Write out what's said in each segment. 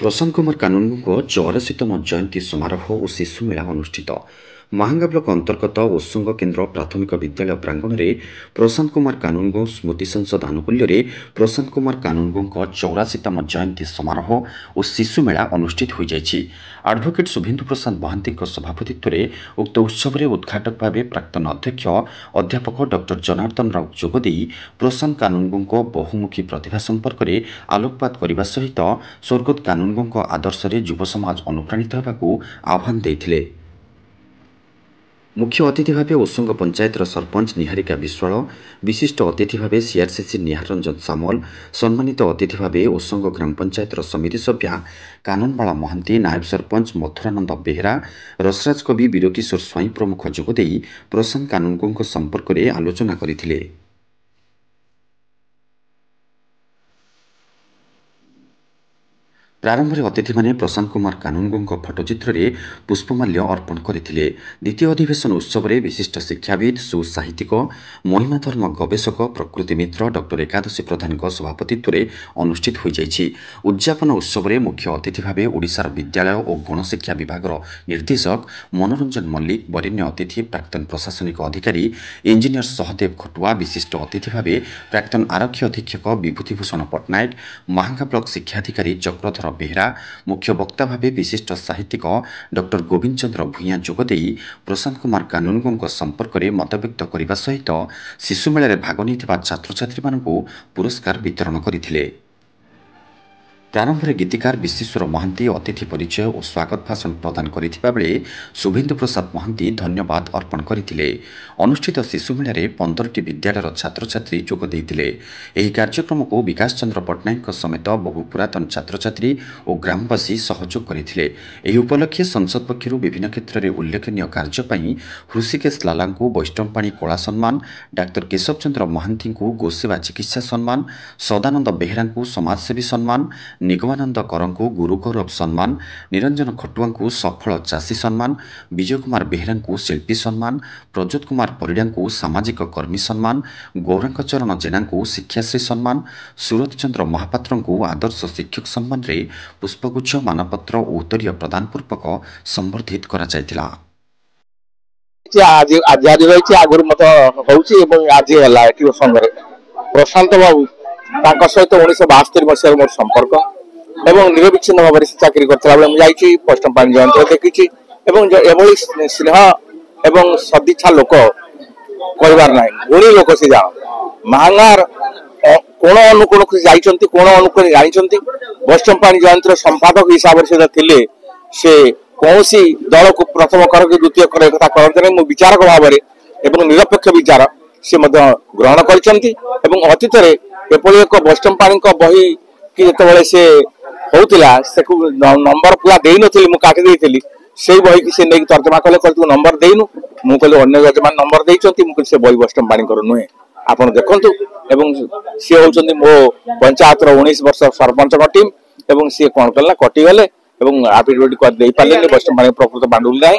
प्रशांत कुमार कानूनगो 84तम जयंती समारोह और शिशु मेला अनुष्ठित महांगा ब्लक अंतर्गत ओसंग केन्द्र प्राथमिक विद्यालय प्रांगण में प्रशांत कुमार कानूनगो स्मृति संसद आनुकूल्य प्रशांत कुमार कानूनगो 84तम जयंती समारोह और शिशु मेला अनुष्ठित हो जाएगी। एडवोकेट शुभेन्दु प्रसाद महांती सभापतित्व में उक्त उत्सव में उद्घाटक भाव प्राक्तन अध्यक्ष अध्यापक डॉक्टर जनार्दन राउत जोगदे प्रशांत कानूनगो बहुमुखी प्रतिभा संपर्क में आलोकपात करने सहित स्वर्गत कानूनगो आदर्श युव समाज अनुप्राणित होगा आह्वान देते। मुख्य अतिथि भाव ओसंग पंचायतर सरपंच निहारिका विश्वाल, विशिष्ट अतिथि भाव सीआरसीसी निहार रंजन सामल, सम्मानित अतिथि भाव ओसंग ग्राम पंचायतर समिति सभ्या काननबाला महांती, नायब सरपंच मथुरानंद बेहरा, रसराज कवि वीरकिशोर स्वाई प्रमुख जोगदे प्रशांत कानूनगो संपर्क में आलोचना करथिले। प्रारंभ में अतिथि मैंने प्रशांत कुमार कानूनगो फोटोचित्र में पुष्पमाल्य अर्पण करते। द्वितीय अधिवेशन उत्सव में विशिष्ट शिक्षाविद, सुसाहित्यिक, महिमा धर्म गवेषक प्रकृति मित्र डॉक्टर एकादशी प्रधान सभापतित्व में अनुष्ठित हो जाएगी। उद्यापन उत्सव में मुख्य अतिथि भाव ओडिशार विद्यालय और गणशिक्षा विभाग निर्देशक मनोरंजन मल्लिक, वरेण्य अतिथि प्राक्तन प्रशासनिक अधिकारी इंजीनियर सहदेव खटुआ, विशिष्ट अतिथि भाव प्राक्तन आरक्षी अधीक्षक विभूतिभूषण पट्टनायक, महांगा ब्लक शिक्षाधिकारी चक्रधर बेहरा, मुख्य वक्ता भाव विशिष्ट साहित्यिक डॉक्टर गोविंद चंद्र भूया जोगदे प्रशांत कुमार कानूनगो संपर्क में मतव्यक्त करने सहित शिशु मेला भाग नहीं छात्र छात्री पुरस्कार वितरण करथिले। प्रारंभ में गीतिकार विश्वेश्वर महांती अतिथि परिचय और स्वागत भाषण प्रदान करथिबा बेले शुभेन्दु प्रसाद महांती धन्यवाद अर्पण करथिले। अनुष्ठित शिशु मेला 15टी विद्यालयर छात्र छात्री जोग देइथिले। एही कार्यक्रम को विकास चंद्र पट्टनायक समेत बहु पुरातन छात्र छात्री और ग्रामवासी सहयोग करथिले। एही उपलक्षे संसद पक्षरु विभिन्न क्षेत्र में उल्लेखनीय कार्य पई हृषिकेश लाला को वैष्णवपाणी कला सम्मान, डाक्तर केशव चंद्र महांती को गोसेवा चिकित्सा सम्मान, सदानंद बेहरा को समाजसेवी सम्मान, निगमानंद करं को गुरु गौरव सम्मान, निरंजन खटुआ को सफल चाषी सम्मान, विजय कुमार बेहरा को शिल्पी सम्मान, प्रज्योत कुमार परिडा को सामाजिक कर्मी सम्मान, गौरांग चरण जेना को शिक्षाश्री सम्मान, सुरत चंद्र महापात्र को आदर्श शिक्षक सम्मान रे पुष्पगुच्छ मानपत्र और उत्तरीय प्रदान पूर्वक संबर्धित करा जायतिला। आज रही आगुरी मत आज प्रशांत बाबू सहित 1972 मसीह मोर संपर्क एवं निरविच्छिन्न भाव से चाकरी कर पोस्टम जयंती देखी स्नेह एवं सदिच्छा लोक कहबार ना गुणी लोक से जान महांगार कोण अनुकोण से कोण अनुकोण जानते पोस्टम जयंती संपादक हिसाब से कौन दल को प्रथम कर कि द्वितीय कर कथा कहते नहीं विचारक भाव में निरपेक्ष विचार से ग्रहण कर अतीत एपरी एक वैष्णव पाणी बही कि जिते से होता नंबर पूरा दे नी काटी देती से बही की से नहीं तर्जमा कले तू नंबर देनु मुझे अन्य यजमान नंबर देती से बही वैष्णव पाणी नुहे आप देखु सी हूँ मो पंचायत 19 वर्ष सरपंच टीम एवं सी कौन कला कटिगले आफिडेविट दे पारे वैष्णव पाणी प्रकृत बांडुल ना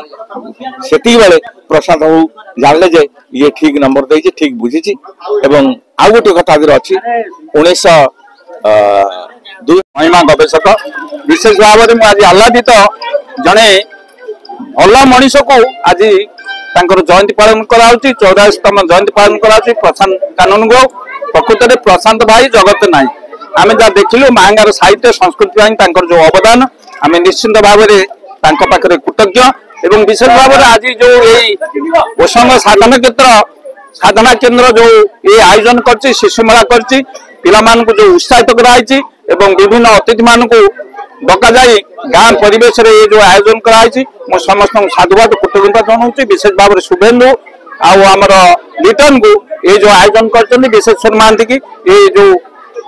से प्रशांत बाबू जानले जे ये ठीक नंबर दे ठीक बुझी आउ गोटे कथा अच्छी 1902 महिमा गवेषक विशेष भाव में आज आह्लादित जड़े भल मनीष को आज जयंती पालन कर 84तम जयंती पालन कर प्रशांत कानूनगो प्रकृत में प्रशांत भाई जगत ना आम जहाँ देखिलु महांगार साहित्य संस्कृति जो अवदान आम निश्चिंत भाव में पाखे कृतज्ञ एवं विशेष भाव में आज जो ओसंग साधना केन्द्र जो ये आयोजन कर शिशु मेला कर जो उत्साहित कराई विभिन्न अतिथि मान को डका जाई गाँ परिवेश ये जो आयोजन कराई समस्त साधुवाद कृतज्ञता जनाऊँ विशेष भाव में शुभेन्दु आमर लिटन को ये जो आयोजन कर विशेषर महांती की ये जो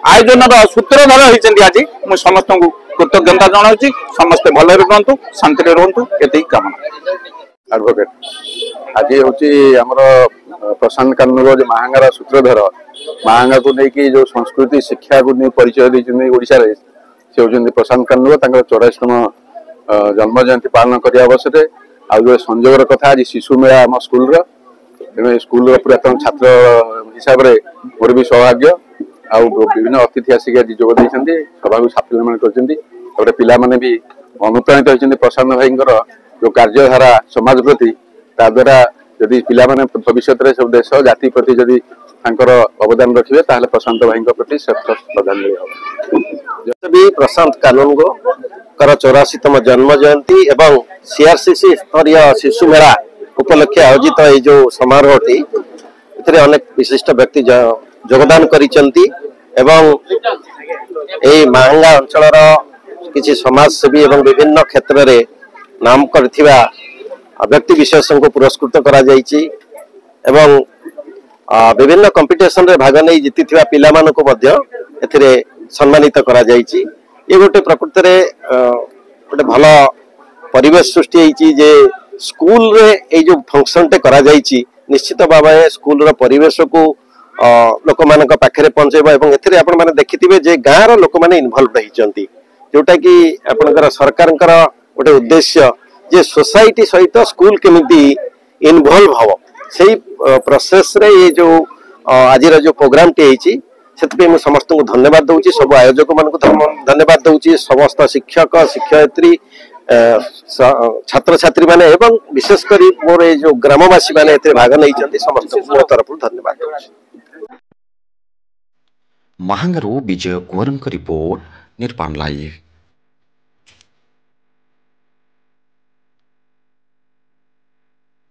आयोजन सूत्रधर होती आज मुझे समस्त को कृतज्ञता जनाऊँ समस्ते भल रुहतु शांति रुहतु ये कामना। एडवोकेट आज हूँ प्रशांत कानूनगो जो महांगार सूत्रधर महांगा को लेकिन जो संस्कृति शिक्षा को नहीं परिचय देते ओडिशा रे से होती प्रशांत कानूनगो 84तम जन्म जयंती पालन करने अवसर आ जो संजोगर कथा आज शिशु मेला आम स्कूल स्कूल पुरातन छात्र हिसाब से मोर भी सौभाग्य आ विभिन्न अतिथि आसिक आज जोग सभा को साफल्य मान कर तापर पिलामाने भी अनुप्राणित होइछन्ति प्रशांत भाईंकर जो कार्यधारा समाज प्रति ता द्वारा यदि पिलामाने भविष्य रे सब देश जाति प्रति यदि तांकर अवदान रखिबे ताहले प्रशांत भाईंक प्रति श्रद्धांजलि हो। भी प्रशांत कानूनगो कर 84तम जन्म जयंती एवं सीआरसीसी स्तरीय शिशु मेला उपलक्षे आयोजित ये जो समारोहटी एथिरे अनेक विशिष्ट व्यक्ति योगदान करिसेंती एवं ए महांगा अंचलर किछि समाजसेवी एवं विभिन्न क्षेत्र रे नाम करथिबा व्यक्ति विशेषण को पुरस्कृत करा जायछि एवं विभिन्न कंपिटिशन रे भाग नै जीतिथिबा पिला मानको मध्य एथिरे सम्मानित करा जायछि। ये गोटे प्रकृति रे गोटे भल परिवेश सृष्टि होइछि जे स्कूल रे ए जो फंक्शन टे करा जायछि निश्चित भाव स्कूल रो परिवेश को लोक मानक पाखरे पहुंचेबा एवं एथिरे आपण माने देखिथिबे जे गाँ रो लोक माने इन्वॉल्व रहिचंती जोटा कि आपनकर सरकारनकर गोटे उद्देश्य जे सोसाइटी सहित स्कूल केमिति इन्वॉल्व हबो सेही प्रोसेस रे ये जो आज जो प्रोग्राम टे होइछि सेतपे मैं समस्त को धन्यवाद दूची सब आयोजक मान को धन्यवाद दूची समस्त शिक्षक शिक्षयित्री छात्र छात्री माने एवं विशेषकर मोर ये जो ग्रामवासी माने एते भाग नहीं समस्त मो तरफ धन्यवाद दूची। महांगारू विजय कुंवरंक रिपोर्ट निर्माण लाइव।